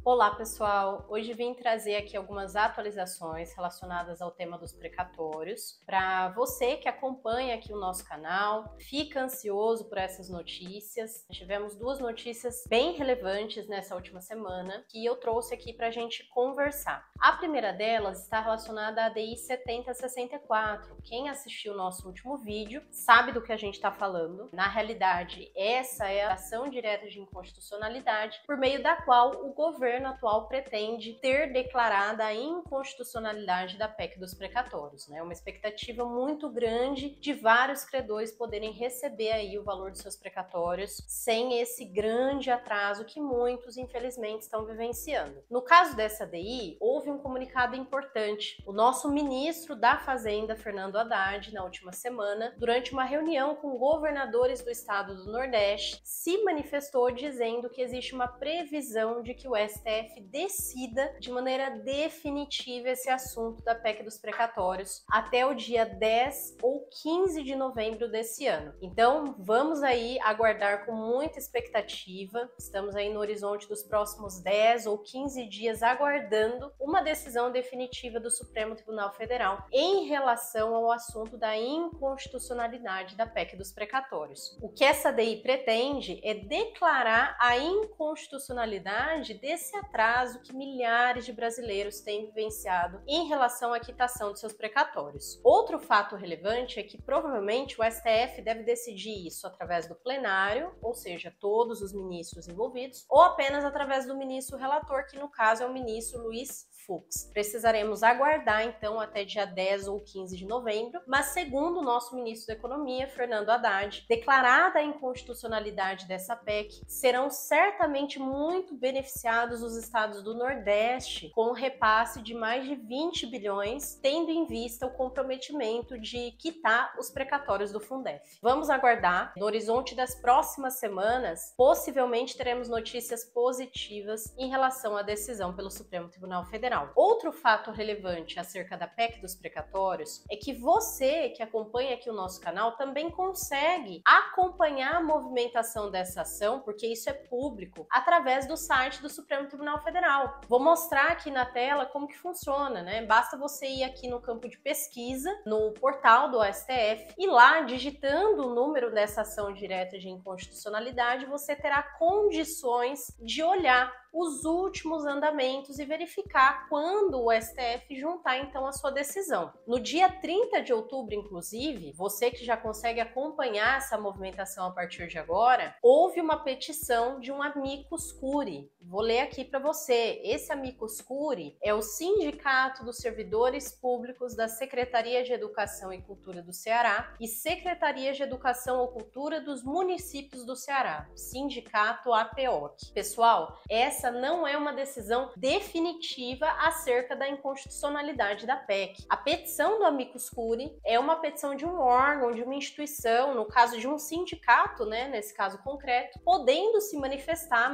Olá pessoal, hoje vim trazer aqui algumas atualizações relacionadas ao tema dos precatórios. Para você que acompanha aqui o nosso canal, fica ansioso por essas notícias. Tivemos duas notícias bem relevantes nessa última semana que eu trouxe aqui para a gente conversar. A primeira delas está relacionada à ADI 7064. Quem assistiu o nosso último vídeo sabe do que a gente está falando. Na realidade, essa é a ação direta de inconstitucionalidade por meio da qual o governo atual pretende ter declarada a inconstitucionalidade da PEC dos precatórios, né? Uma expectativa muito grande de vários credores poderem receber aí o valor dos seus precatórios sem esse grande atraso que muitos, infelizmente, estão vivenciando. No caso dessa ADI, houve um comunicado importante. O nosso ministro da Fazenda, Fernando Haddad, na última semana, durante uma reunião com governadores do estado do Nordeste, se manifestou dizendo que existe uma previsão de que o STF decida de maneira definitiva esse assunto da PEC dos precatórios até o dia 10 ou 15 de novembro desse ano. Então, vamos aí aguardar com muita expectativa. Estamos aí no horizonte dos próximos 10 ou 15 dias aguardando uma decisão definitiva do Supremo Tribunal Federal em relação ao assunto da inconstitucionalidade da PEC dos precatórios. O que essa DI pretende é declarar a inconstitucionalidade desse atraso que milhares de brasileiros têm vivenciado em relação à quitação de seus precatórios. Outro fato relevante é que provavelmente o STF deve decidir isso através do plenário, ou seja, todos os ministros envolvidos, ou apenas através do ministro relator, que no caso é o ministro Luiz Fux. Precisaremos aguardar então até dia 10 ou 15 de novembro, mas segundo o nosso ministro da Economia, Fernando Haddad, declarada a inconstitucionalidade dessa PEC, serão certamente muito beneficiados os estados do Nordeste com um repasse de mais de 20 bilhões, tendo em vista o comprometimento de quitar os precatórios do Fundef. Vamos aguardar. No horizonte das próximas semanas, possivelmente teremos notícias positivas em relação à decisão pelo Supremo Tribunal Federal. Outro fato relevante acerca da PEC dos precatórios é que você que acompanha aqui o nosso canal também consegue acompanhar a movimentação dessa ação, porque isso é público, através do site do Supremo Tribunal Federal. Vou mostrar aqui na tela como que funciona, né? Basta você ir aqui no campo de pesquisa, no portal do STF, e lá, digitando o número dessa ação direta de inconstitucionalidade, você terá condições de olhar os últimos andamentos e verificar quando o STF juntar então a sua decisão. No dia 30 de outubro, inclusive, você que já consegue acompanhar essa movimentação a partir de agora, houve uma petição de um amicus curiae. Vou ler aqui para você. Esse amicus curiae é o Sindicato dos Servidores Públicos da Secretaria de Educação e Cultura do Ceará e Secretaria de Educação e Cultura dos Municípios do Ceará, Sindicato APOC. Pessoal, essa não é uma decisão definitiva acerca da inconstitucionalidade da PEC. A petição do amicus curiae é uma petição de um órgão, de uma instituição, no caso de um sindicato, né, nesse caso concreto, podendo se manifestar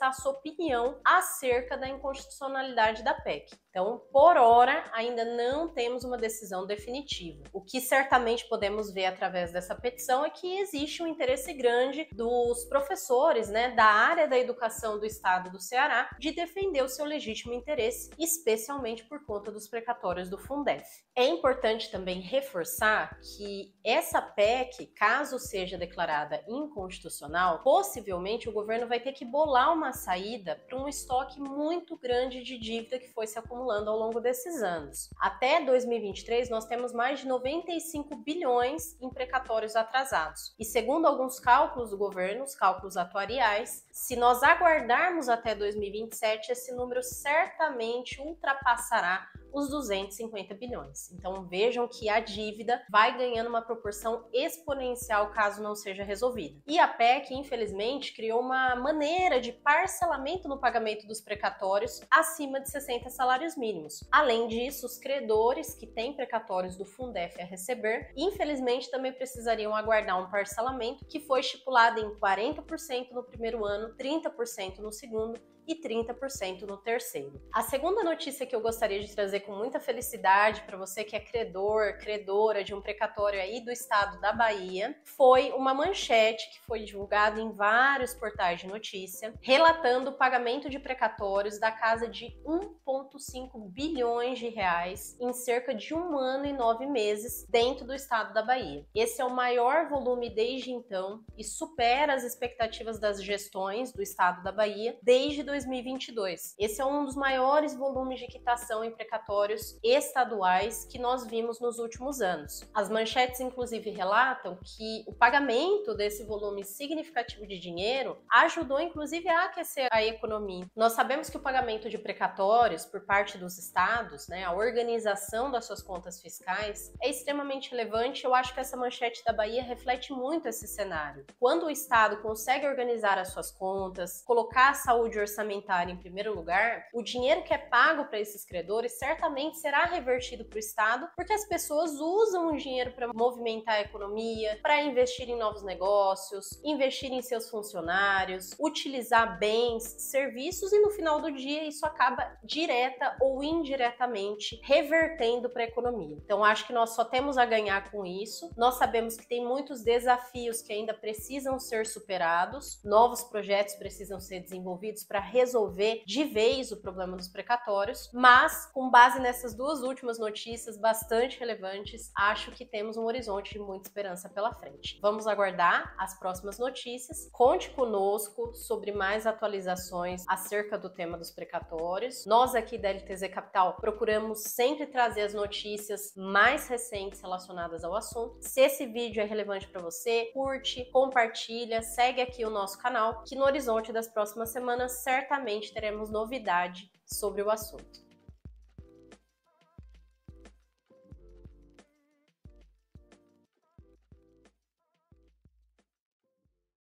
a sua opinião acerca da inconstitucionalidade da PEC. Então, por hora, ainda não temos uma decisão definitiva. O que certamente podemos ver através dessa petição é que existe um interesse grande dos professores, né, da área da educação do estado do Ceará, de defender o seu legítimo interesse, especialmente por conta dos precatórios do Fundef. É importante também reforçar que essa PEC, caso seja declarada inconstitucional, possivelmente o governo vai ter que bolar uma saída para um estoque muito grande de dívida que foi se acumulando ao longo desses anos. Até 2023, nós temos mais de 95 bilhões em precatórios atrasados. E segundo alguns cálculos do governo, os cálculos atuariais, se nós aguardarmos até 2027, esse número certamente ultrapassará os 250 bilhões. Então vejam que a dívida vai ganhando uma proporção exponencial caso não seja resolvida. E a PEC, infelizmente, criou uma maneira de parcelamento no pagamento dos precatórios acima de 60 salários mínimos. Além disso, os credores que têm precatórios do Fundef a receber, infelizmente também precisariam aguardar um parcelamento que foi estipulado em 40% no primeiro ano, 30% no segundo e 30% no terceiro. A segunda notícia que eu gostaria de trazer com muita felicidade para você que é credor, credora de um precatório aí do estado da Bahia, foi uma manchete que foi divulgada em vários portais de notícia, relatando o pagamento de precatórios da casa de 1,5 bilhões de reais em cerca de 1 ano e 9 meses dentro do estado da Bahia. Esse é o maior volume desde então e supera as expectativas das gestões do estado da Bahia desde 2022. Esse é um dos maiores volumes de quitação em precatórios estaduais que nós vimos nos últimos anos. As manchetes, inclusive, relatam que o pagamento desse volume significativo de dinheiro ajudou, inclusive, a aquecer a economia. Nós sabemos que o pagamento de precatórios por parte dos estados, a organização das suas contas fiscais, é extremamente relevante. Eu acho que essa manchete da Bahia reflete muito esse cenário. Quando o estado consegue organizar as suas contas, colocar a saúde orçamentária em primeiro lugar, o dinheiro que é pago para esses credores certamente será revertido para o estado, porque as pessoas usam o dinheiro para movimentar a economia, para investir em novos negócios, investir em seus funcionários, utilizar bens, serviços e no final do dia isso acaba direta ou indiretamente revertendo para a economia. Então acho que nós só temos a ganhar com isso. Nós sabemos que tem muitos desafios que ainda precisam ser superados, novos projetos precisam ser desenvolvidos para resolver de vez o problema dos precatórios, mas com base nessas duas últimas notícias bastante relevantes, acho que temos um horizonte de muita esperança pela frente. Vamos aguardar as próximas notícias. Conte conosco sobre mais atualizações acerca do tema dos precatórios. Nós aqui da LTZ Capital procuramos sempre trazer as notícias mais recentes relacionadas ao assunto. Se esse vídeo é relevante para você, curte, compartilha, segue aqui o nosso canal, que no horizonte das próximas semanas certamente teremos novidade sobre o assunto.